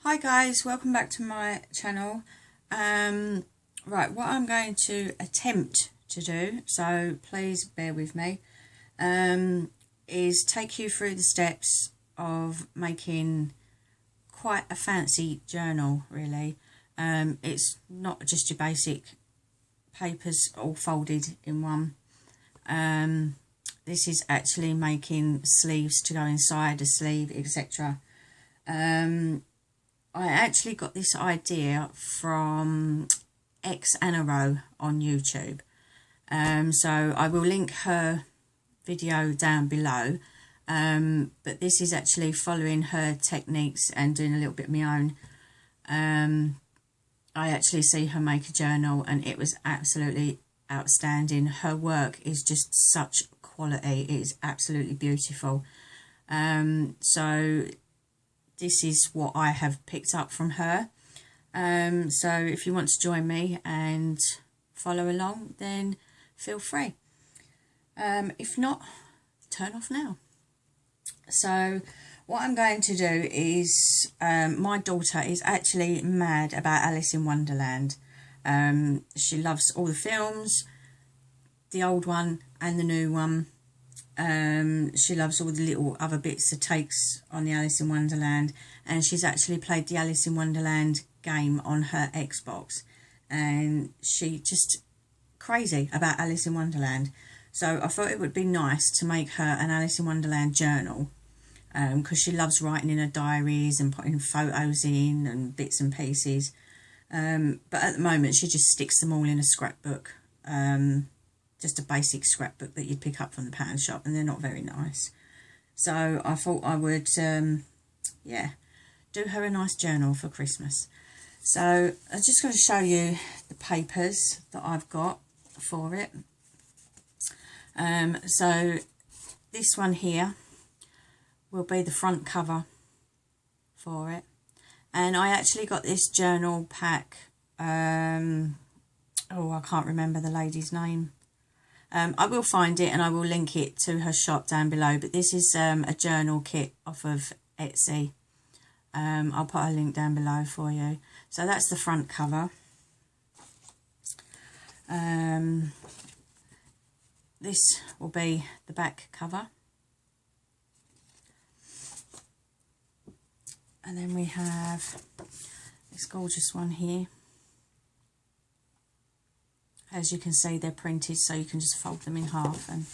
Hi guys, welcome back to my channel. Right, what I'm going to attempt to do, so please bear with me, is take you through the steps of making quite a fancy journal, really. It's not just your basic papers all folded in one. This is actually making sleeves to go inside a sleeve, etc. I actually got this idea from X and a Row on YouTube. So I will link her video down below. But this is actually following her techniques and doing a little bit of my own. I actually see her make a journal and it was absolutely outstanding. Her work is just such quality. It is absolutely beautiful. So this is what I have picked up from her. So if you want to join me and follow along, then feel free. If not, turn off now. So what I'm going to do is, my daughter is actually mad about Alice in Wonderland. She loves all the films, the old one and the new one. She loves all the little other bits of takes on the Alice in Wonderland, and she's actually played the Alice in Wonderland game on her Xbox, and she just crazy about Alice in Wonderland. So I thought it would be nice to make her an Alice in Wonderland journal, because she loves writing in her diaries and putting photos in and bits and pieces. But at the moment she just sticks them all in a scrapbook. Just a basic scrapbook that you'd pick up from the pattern shop, and they're not very nice. So I thought I would, yeah, do her a nice journal for Christmas. So I'm just going to show you the papers that I've got for it. So this one here will be the front cover for it. And I actually got this journal pack, oh, I can't remember the lady's name. I will find it and I will link it to her shop down below. But this is a journal kit off of Etsy. I'll put a link down below for you. So that's the front cover. This will be the back cover. And then we have this gorgeous one here. As you can see, they're printed, so you can just fold them in half. And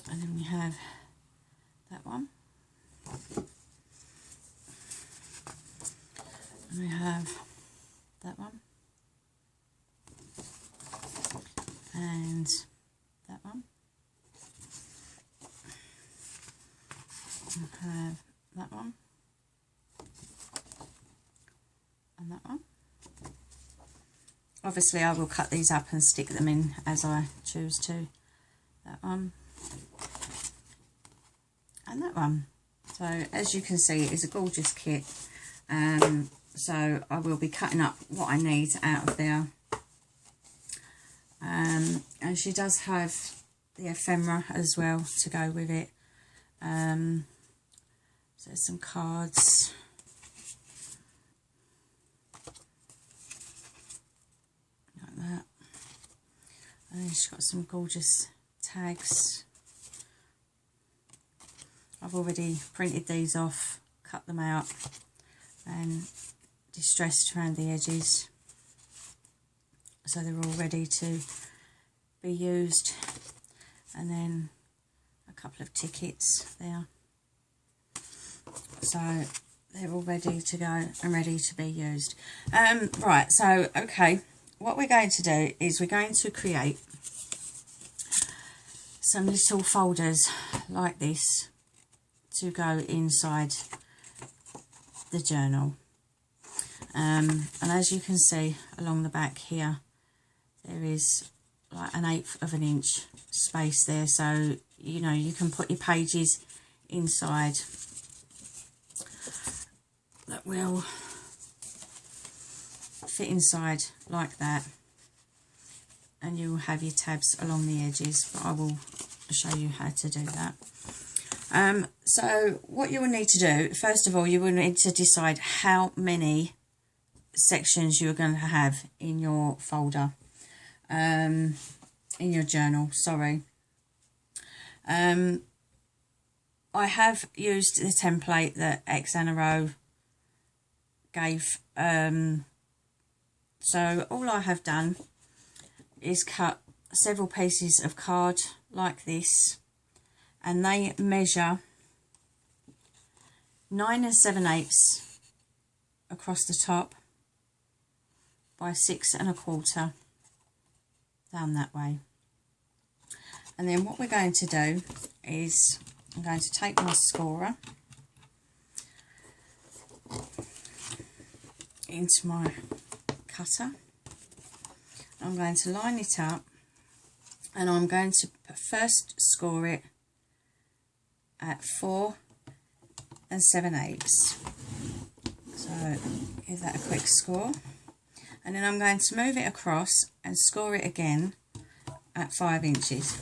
then we have that one. And we have that one. And that one. We have that one. And that one. Obviously I will cut these up and stick them in as I choose to. That one. And that one. So as you can see, it's a gorgeous kit. So I will be cutting up what I need out of there. And she does have the ephemera as well to go with it. So there's some cards. That. And then she's got some gorgeous tags. I've already printed these off, cut them out and distressed around the edges, so they're all ready to be used. And then a couple of tickets there, so they're all ready to go and ready to be used. Right, so okay, what we're going to do is we're going to create some little folders like this to go inside the journal. And as you can see along the back here, there is like 1/8 of an inch space there, so you know you can put your pages inside that will fit inside like that, and you'll have your tabs along the edges, but I will show you how to do that. So what you will need to do, first of all, you will need to decide how many sections you're going to have in your folder, in your journal, sorry. I have used the template that Xanaro gave, so all I have done is cut several pieces of card like this, and they measure 9 7/8 across the top by 6 1/4 down that way. And then what we're going to do is I'm going to take my scorer into my cutter. I'm going to line it up, and I'm going to first score it at 4 7/8. So give that a quick score, and then I'm going to move it across and score it again at 5 inches,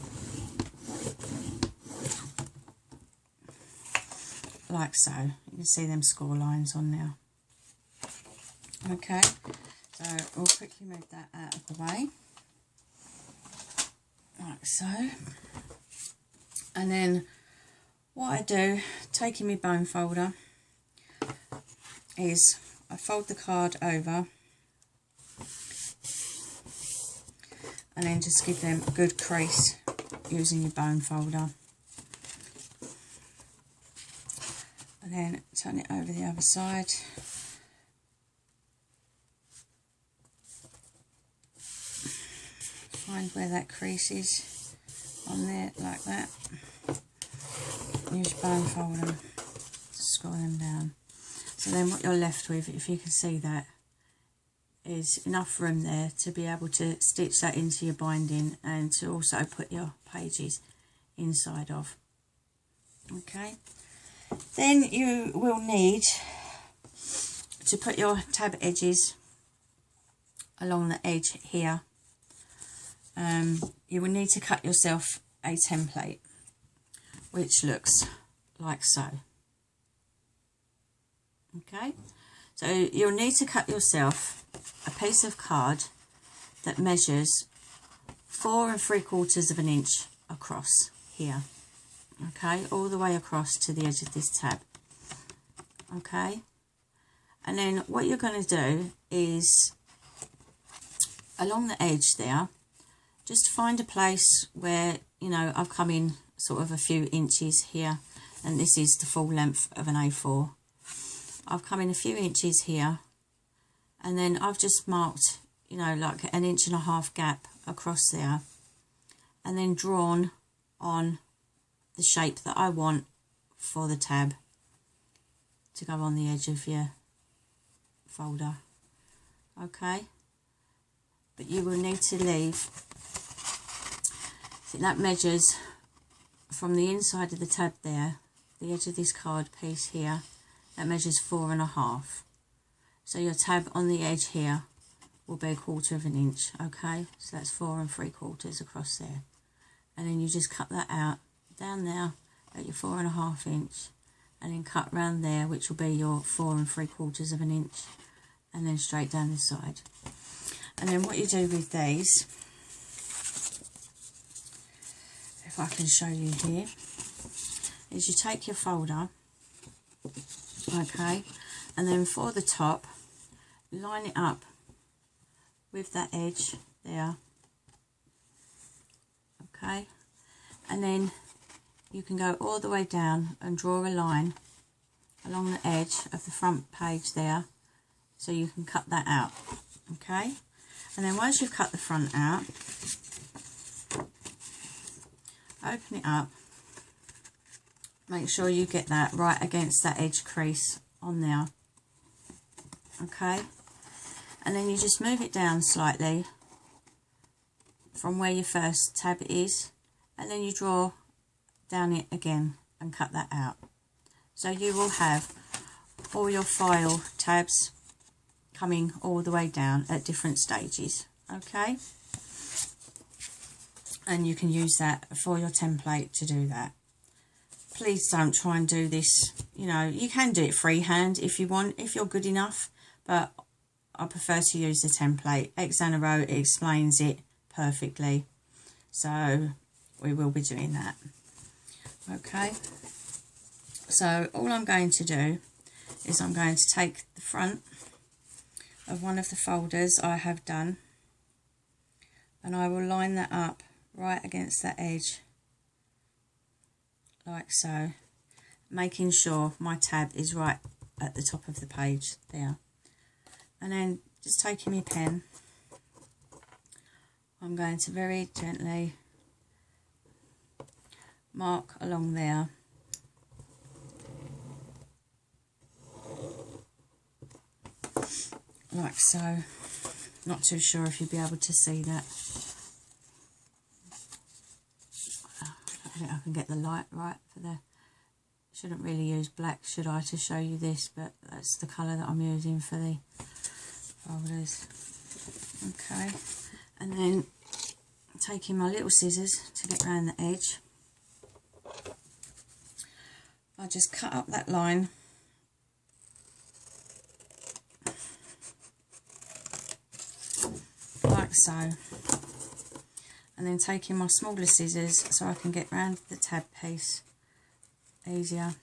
like so. You can see them score lines on now. Okay, so we'll quickly move that out of the way, like so. And then what I do, taking my bone folder, is I fold the card over and then just give them a good crease using your bone folder. And then turn it over the other side. Find where that crease is on there, like that. Use your bone folder to score them down. So then what you're left with, if you can see that, is enough room there to be able to stitch that into your binding and to also put your pages inside of. Okay, then you will need to put your tab edges along the edge here. You will need to cut yourself a template which looks like so. Okay, so you'll need to cut yourself a piece of card that measures 4 3/4 inch across here. Okay, all the way across to the edge of this tab. Okay, and then what you're going to do is along the edge there, just find a place where, you know, I've come in sort of a few inches here, and this is the full length of an A4. I've come in a few inches here, and then I've just marked, you know, like 1.5 inch gap across there, and then drawn on the shape that I want for the tab to go on the edge of your folder. Okay, but you will need to leave, see, that measures from the inside of the tab there, the edge of this card piece here, that measures 4 1/2. So your tab on the edge here will be 1/4 inch. Okay, so that's 4 3/4 across there, and then you just cut that out down there at your 4 1/2 inch, and then cut round there, which will be your 4 3/4 inch, and then straight down the side. And then what you do with these, if I can show you here, is you take your folder, okay, and then for the top, line it up with that edge there, okay, and then you can go all the way down and draw a line along the edge of the front page there, so you can cut that out. Okay, and then once you've cut the front out, open it up, make sure you get that right against that edge crease on there. Okay, and then you just move it down slightly from where your first tab is, and then you draw down it again and cut that out. So you will have all your file tabs coming all the way down at different stages. Okay, and you can use that for your template to do that. please don't try and do this. You know, you can do it freehand if you want, if you're good enough, but I prefer to use the template. Exana Row explains it perfectly, so we will be doing that. Okay, so all I'm going to do is I'm going to take the front of one of the folders I have done, and I will line that up right against that edge, like so, making sure my tab is right at the top of the page there. And then just taking my pen, I'm going to very gently mark along there, like so. Not too sure if you'll be able to see that. I think I can get the light right for the... Shouldn't really use black, should I, to show you this, but that's the colour that I'm using for the folders. Okay, and then taking my little scissors to get around the edge, I just cut up that line like so, and then taking my smaller scissors so I can get round the tab piece easier,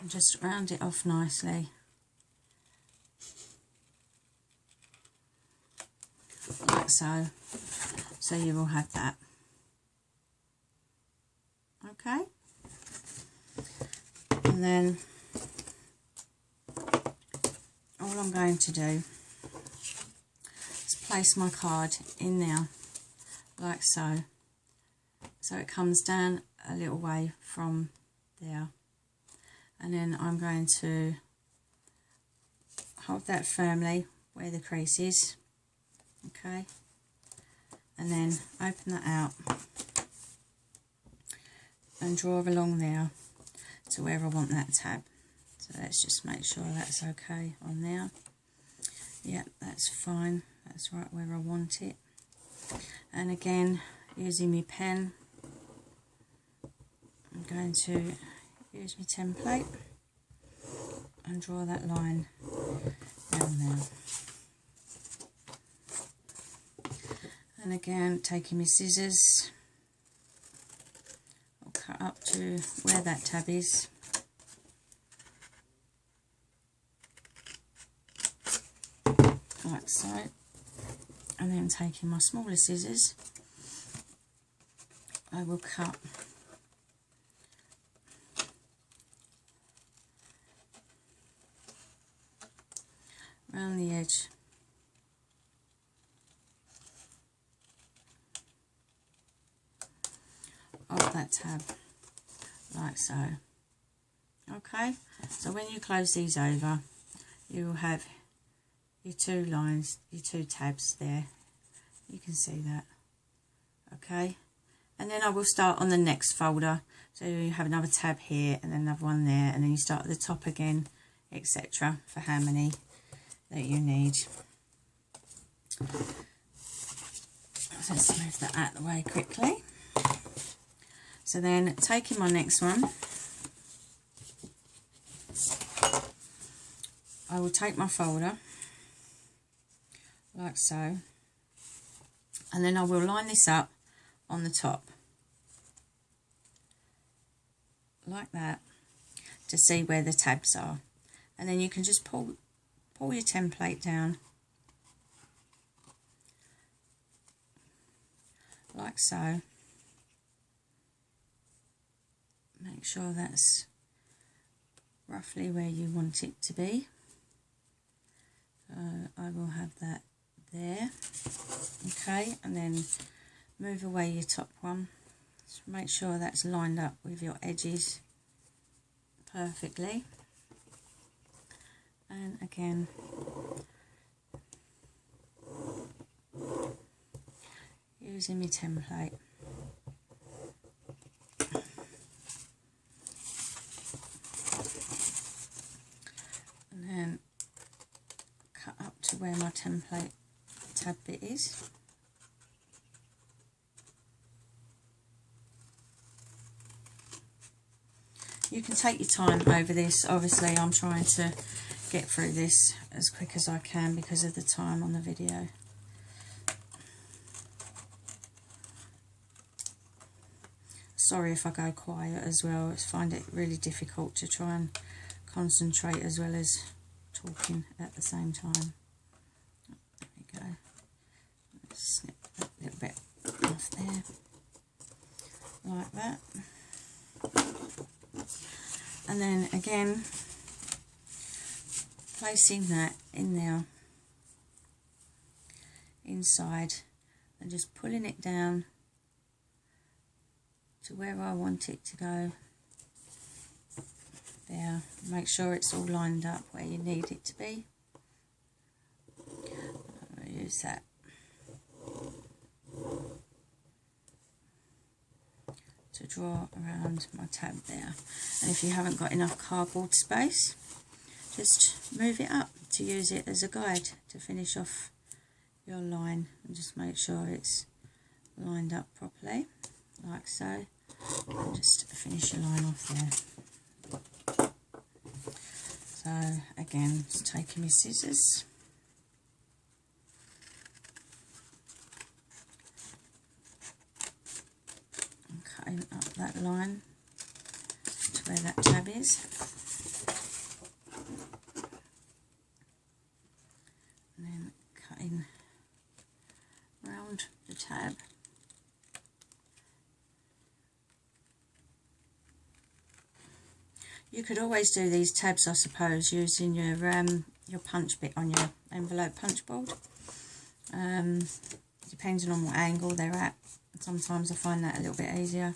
and just round it off nicely, like so. So you will have that. Okay, and then all I'm going to do is place my card in there like so, so it comes down a little way from there, and then I'm going to hold that firmly where the crease is. Okay, and then open that out and draw along there to where I want that tab. So let's just make sure that's okay on there. Yep, that's fine, that's right where I want it. And again, using my pen, I'm going to use my template and draw that line down there. And again, taking my scissors, I'll cut up to where that tab is. Like so. And then taking my smaller scissors, I will cut around the edge of that tab, like so. Okay, so when you close these over, you will have your two lines, your two tabs there. You can see that. Okay, and then I will start on the next folder. So you have another tab here and then another one there, and then you start at the top again, etc. for how many that you need. So let's move that out of the way quickly. So then taking my next one, I will take my folder like so, and then I will line this up on the top like that to see where the tabs are, and then you can just pull your template down like so. Make sure that's roughly where you want it to be. So I will have that there. Okay, and then move away your top one. Just make sure that's lined up with your edges perfectly. And again, using my template. And then cut up to where my template tab bit is. you can take your time over this. Obviously I'm trying to get through this as quick as I can because of the time on the video. Sorry if I go quiet as well. I find it really difficult to try and concentrate as well as talking at the same time. There we go. Let's snip that little bit off there, like that. And then again, placing that in there, inside, and just pulling it down to where I want it to go. There, make sure it's all lined up where you need it to be. I'll use that. To draw around my tab there. And if you haven't got enough cardboard space, just move it up to use it as a guide to finish off your line, and just make sure it's lined up properly, like so, and just finish your line off there. So again, just taking my scissors, and cutting up that line to where that tab is, and then cutting round the tab. You could always do these tabs, I suppose, using your punch bit on your envelope punch board. Depending on what angle they're at. Sometimes I find that a little bit easier.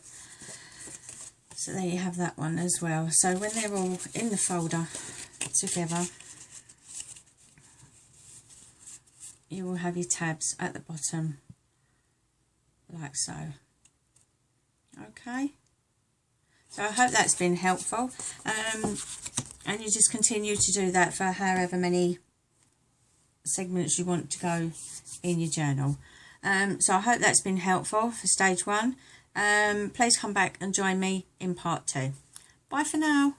So there you have that one as well. So when they're all in the folder together, you will have your tabs at the bottom, like so. Okay. So I hope that's been helpful, and you just continue to do that for however many segments you want to go in your journal. So I hope that's been helpful for stage 1. Please come back and join me in part 2. Bye for now.